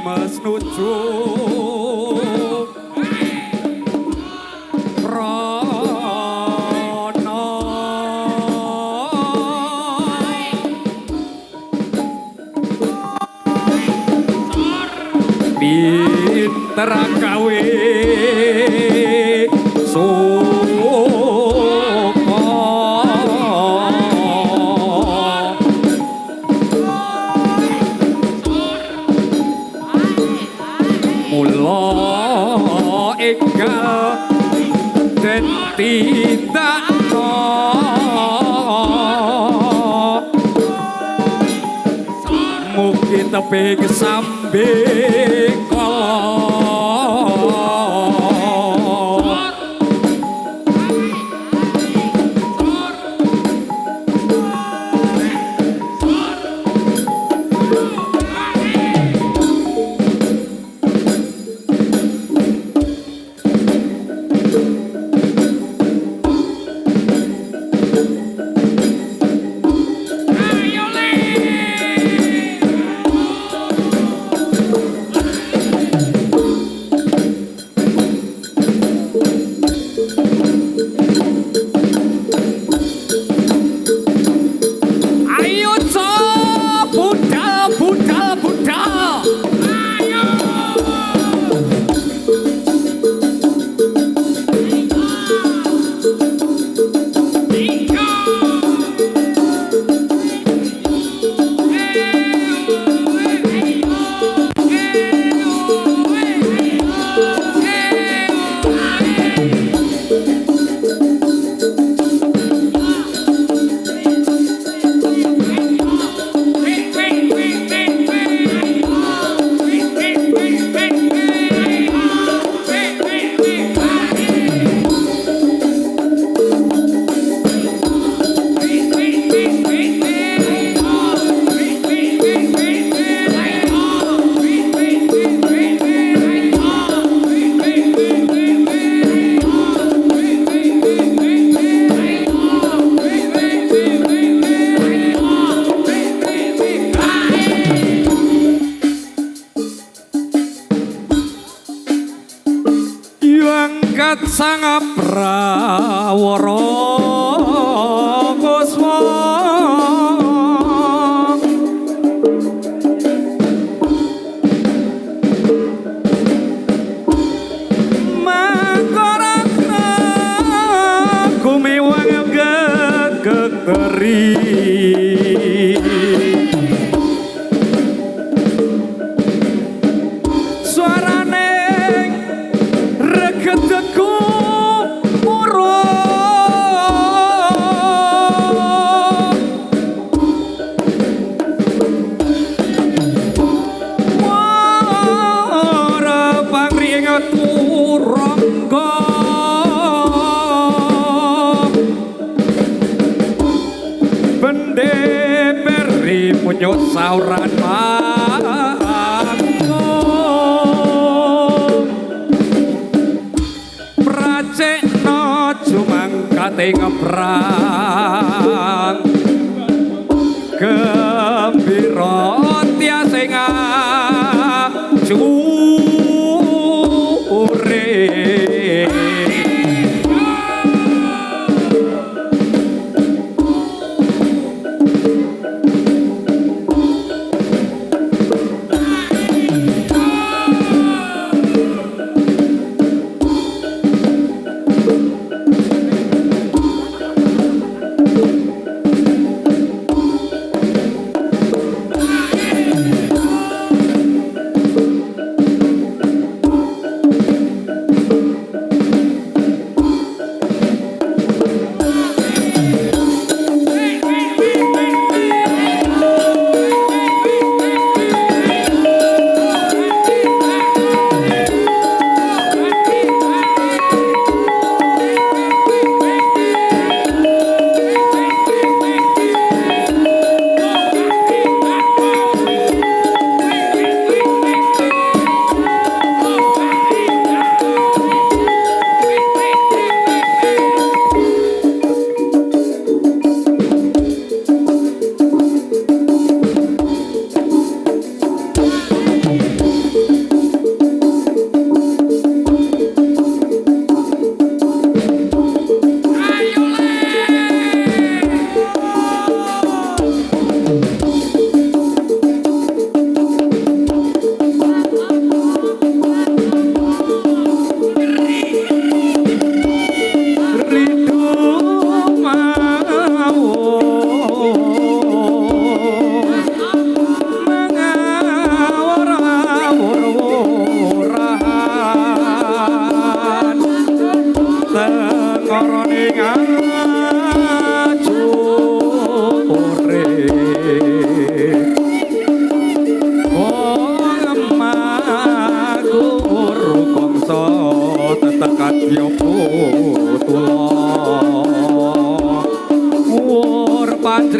Mas nuju rono pinter gawe dan tidak mungkin tapi sambil sang prawara kuswa mangkorana kumiwang gegeri suarane regedeku nyut sauran mangko pracekno jumangkate ngeprang gembira tiase ngajure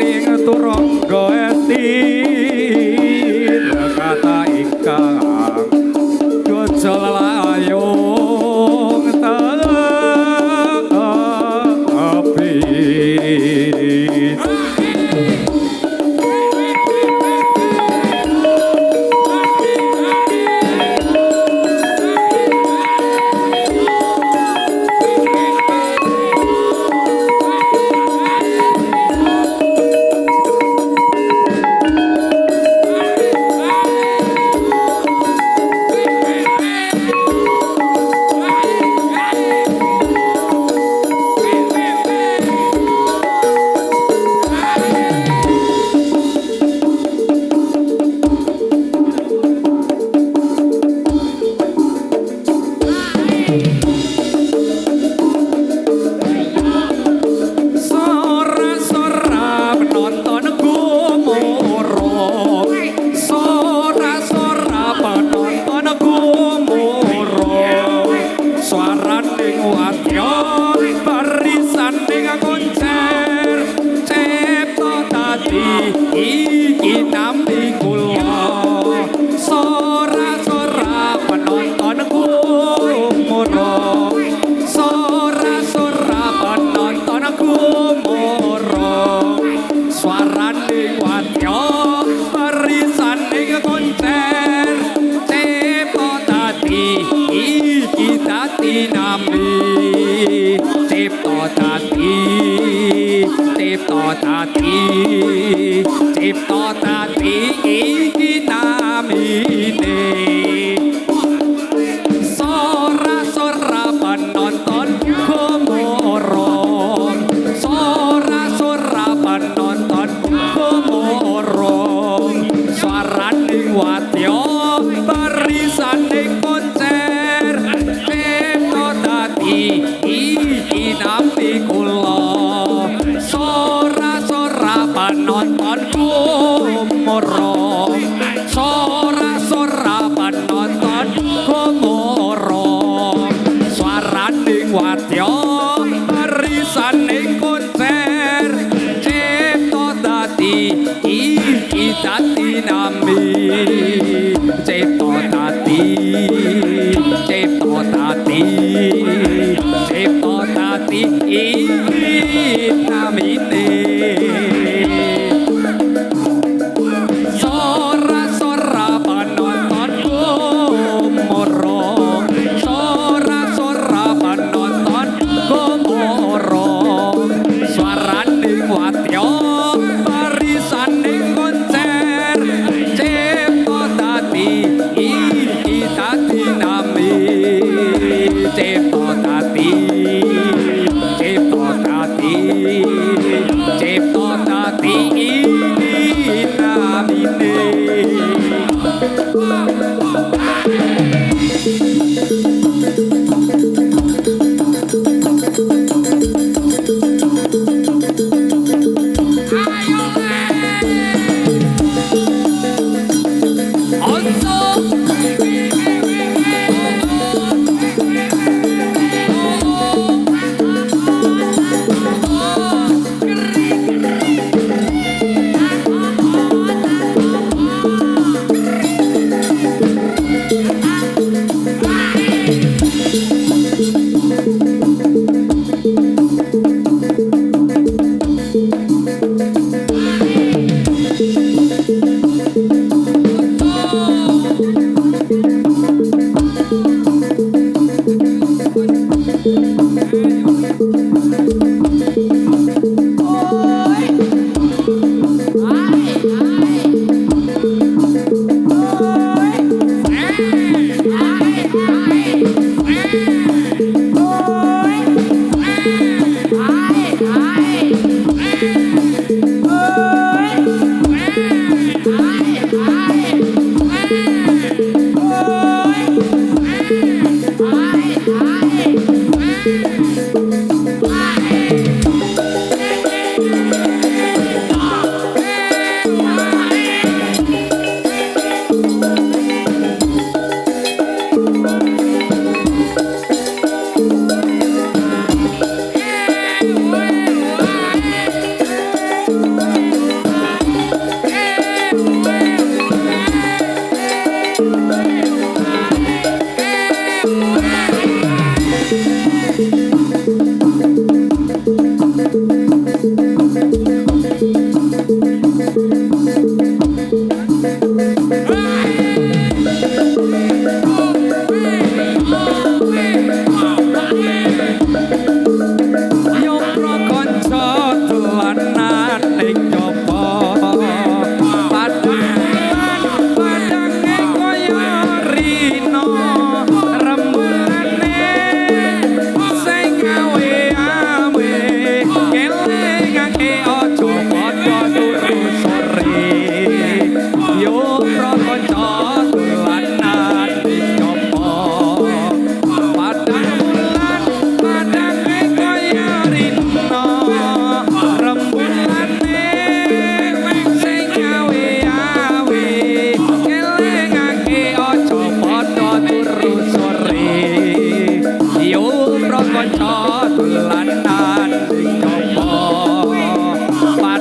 ing turangga esti kata ingkang gojol layung tapi Cipta tati iki namine Sora-sora penonton gomorong Sora-sora penonton gomorong Swaraning wadya barisaning konser Cipta tati iki nampi kula penonton gomorong sora-sora penonton gomorong swaraning wadya barisaning konser cipta dadi iki dadi nami cipta dadi cipta dadi cipta dadi iki namine Cipta tati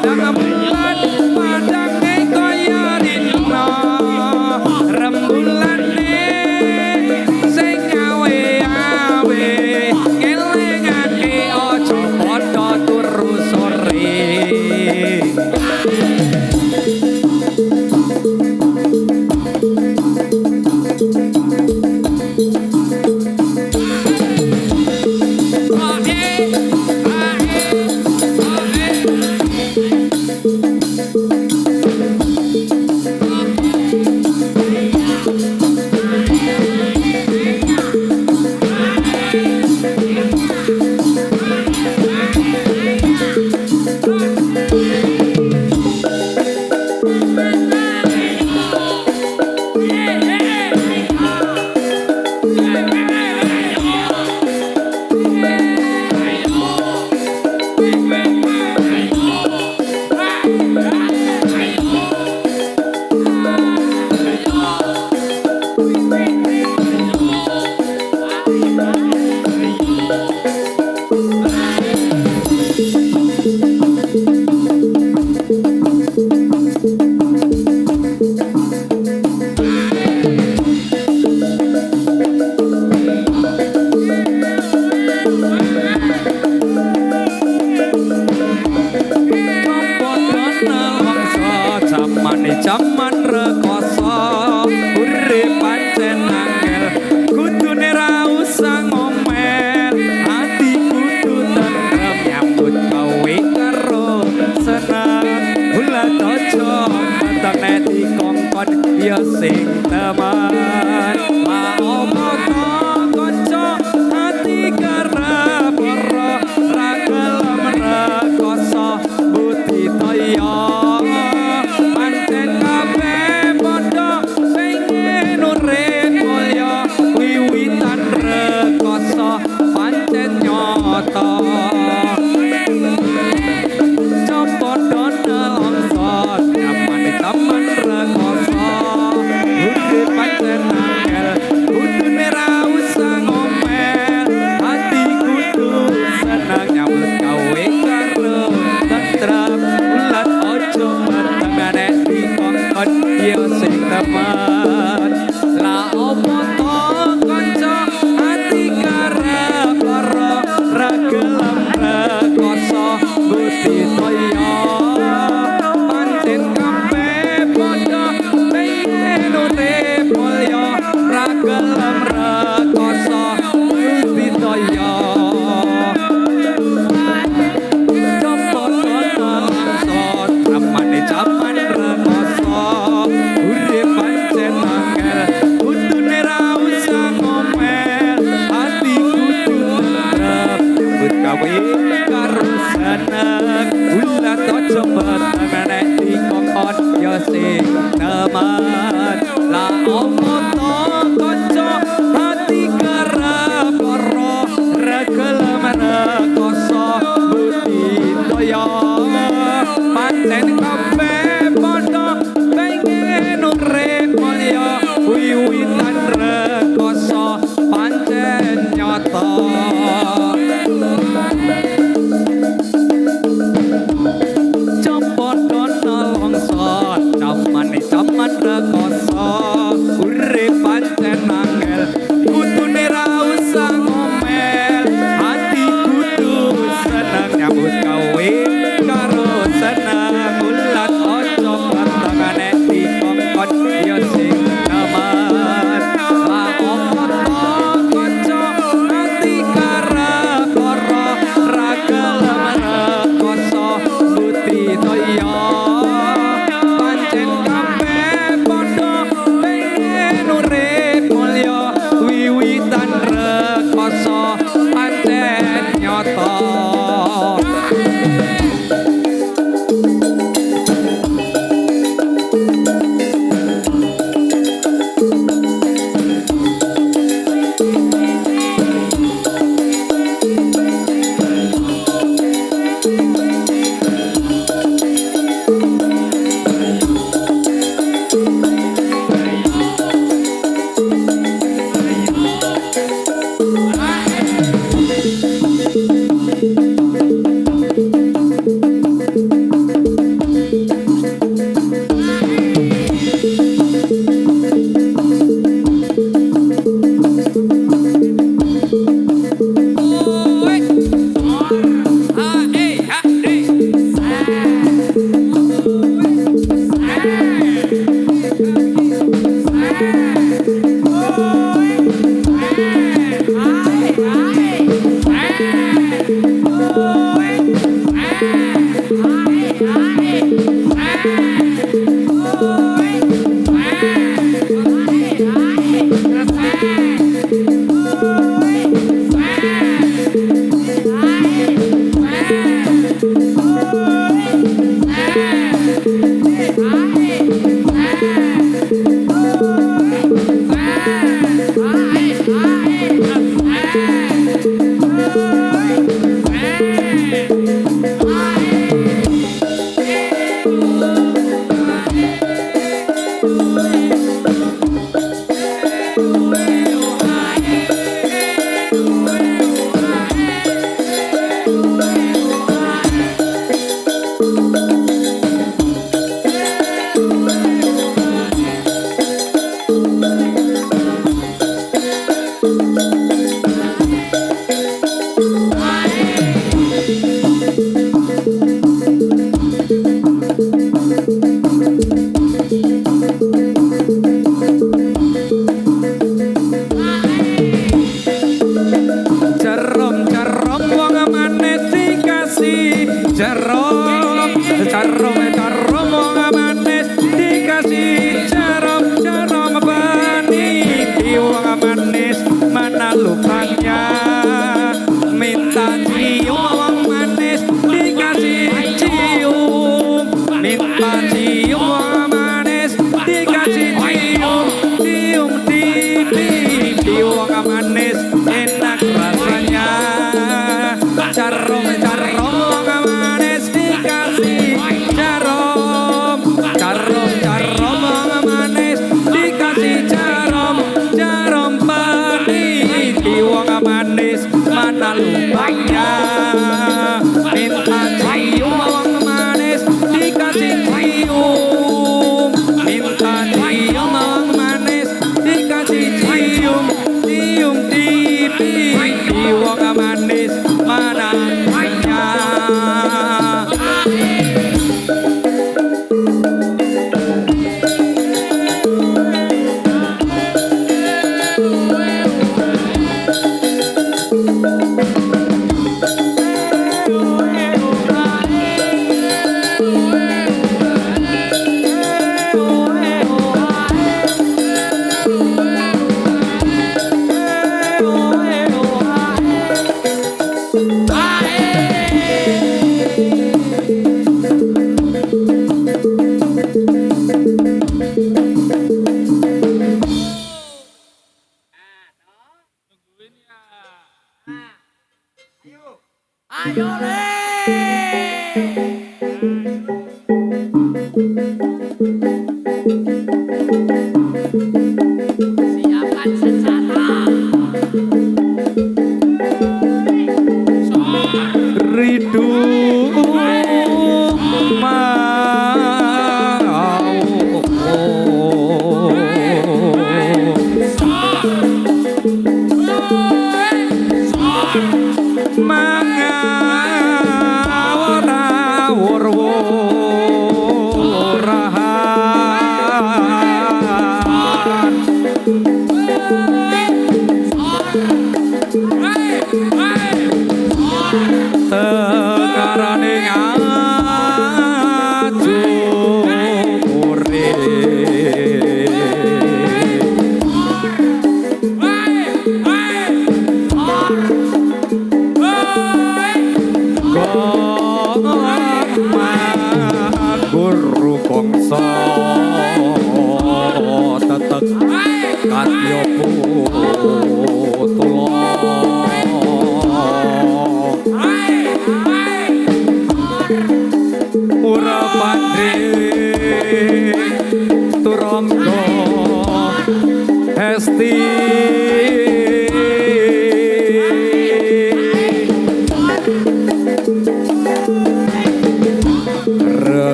padang bulan padange kaya dina rembulane sing gawe-gawe ngelingake aja padha turu sore. Jaman rekoso urip pancen angel kudune ra usah ngomel ati kudu tentrem nyambut gawe karo seneng ulah aja matane dikongkon ya sing teman omongo kanca ati karep ora ra gelem rekoso budidaya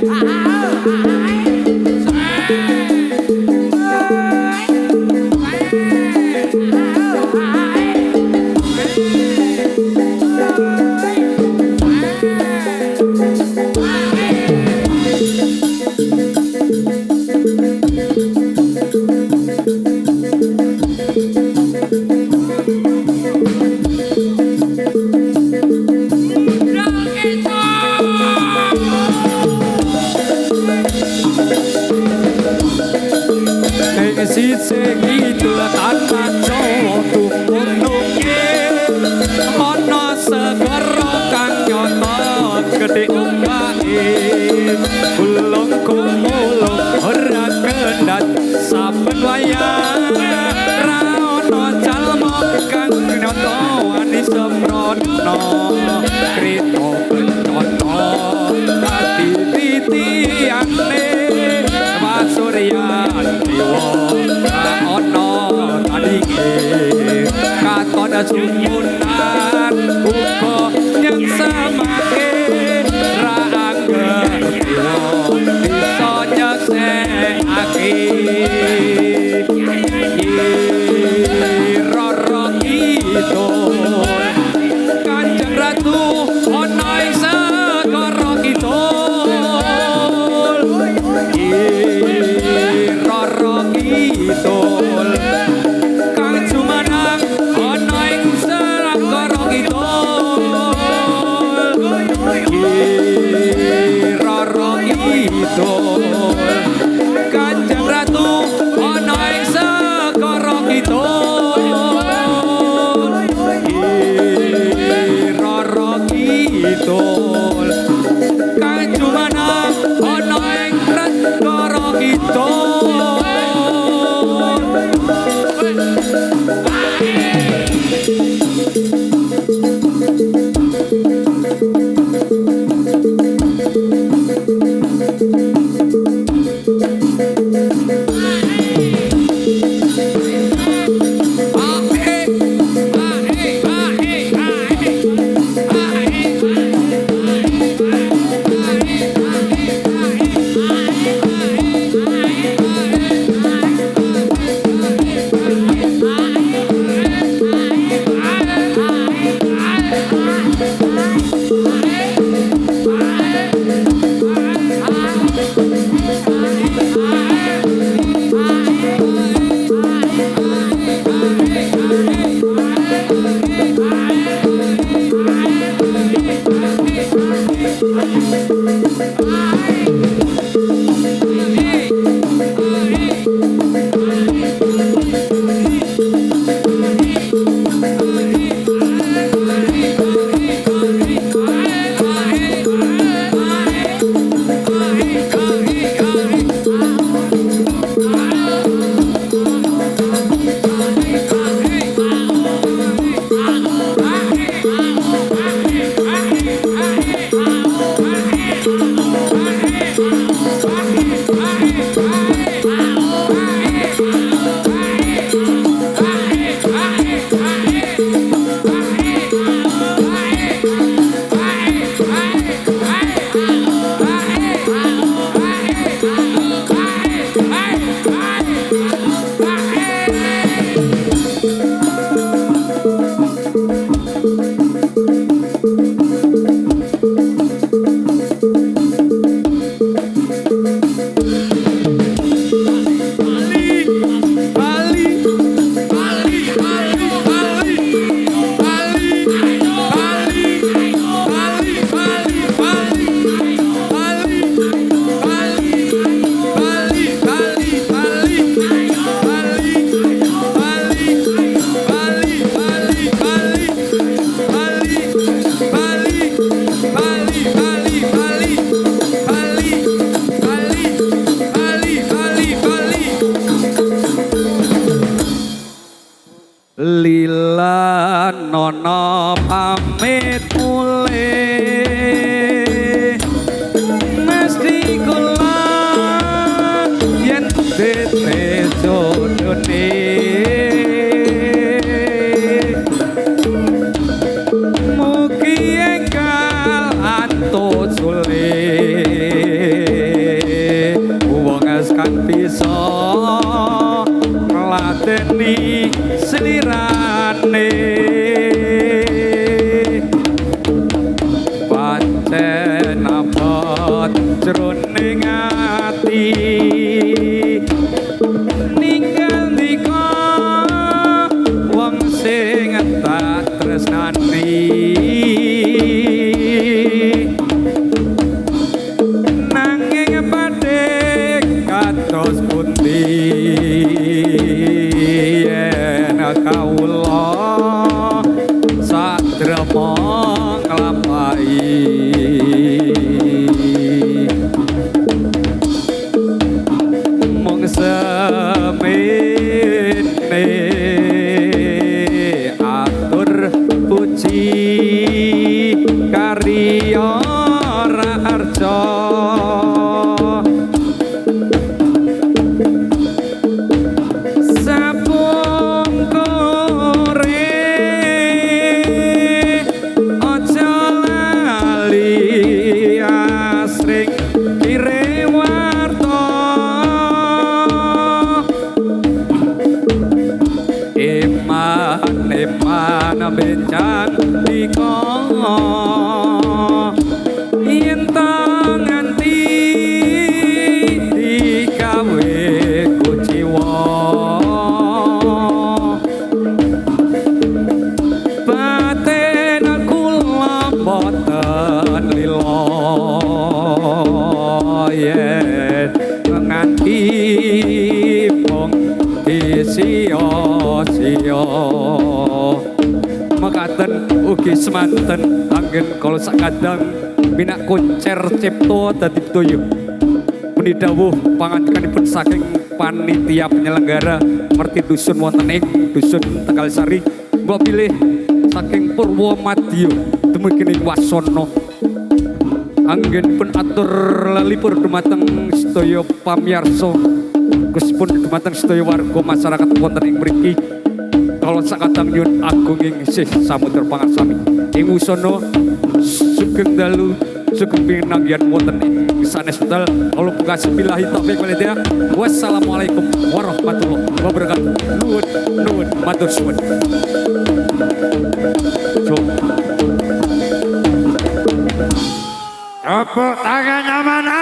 Ah sisih kidul tanpa Jawa tumpuk-tumpuk ana segara kang nyata gedhe ombake ulung kumulung ora kendhat saben wayah ra ana jalma kang nyata wani semrono krita bencana dadi titiane pasuryan dewa ana tandinge katon sumunan uga yang samake ra angger bisa nyeksekake roro kidul Kanjeng Ratu ana ing segara kidul roro kidul kang jumeneng ana ing segara kidul roro kidul Kanjeng Ratu ana ing segara kidul roro kidul kang jumeneng ana ing segara kidul Lila nono pamit mulih mesti kula yen dite jodone mugi enggal antuk sulih wong kang bisa ngladeni selirane pancen abot jroning ati ninggal dika wong sing tak tresnani nanging padhe kados pundi mong semene atur puji karya arca bencang diko yen nganti digawe kuciwa batin kula boten lila yen nganti mung sia-sia mekaten ugi semanten anggen kala sakadang pinak koncer cipta dadi toyo muni dawuh pangandikanipun saking panitia penyelenggara merti dusun wonten ing dusun Tegalsari mbok pilih saking Purwomadya dumugi ing Wasana anggenipun atur lelipur dumateng sedaya pamirsa Guspun dumateng sedaya warga masyarakat wonten ing mriki kalau sakadang nyun agung ing sih samudra pangarsami ing usana sugeng dalu sugeng pinanggihan wonten ing sanes wekdal kula pungkasi billahi taufik wal hidayah wassalamualaikum warahmatullahi wabarakatuh nuwun matur suwun tepuk tangannya mana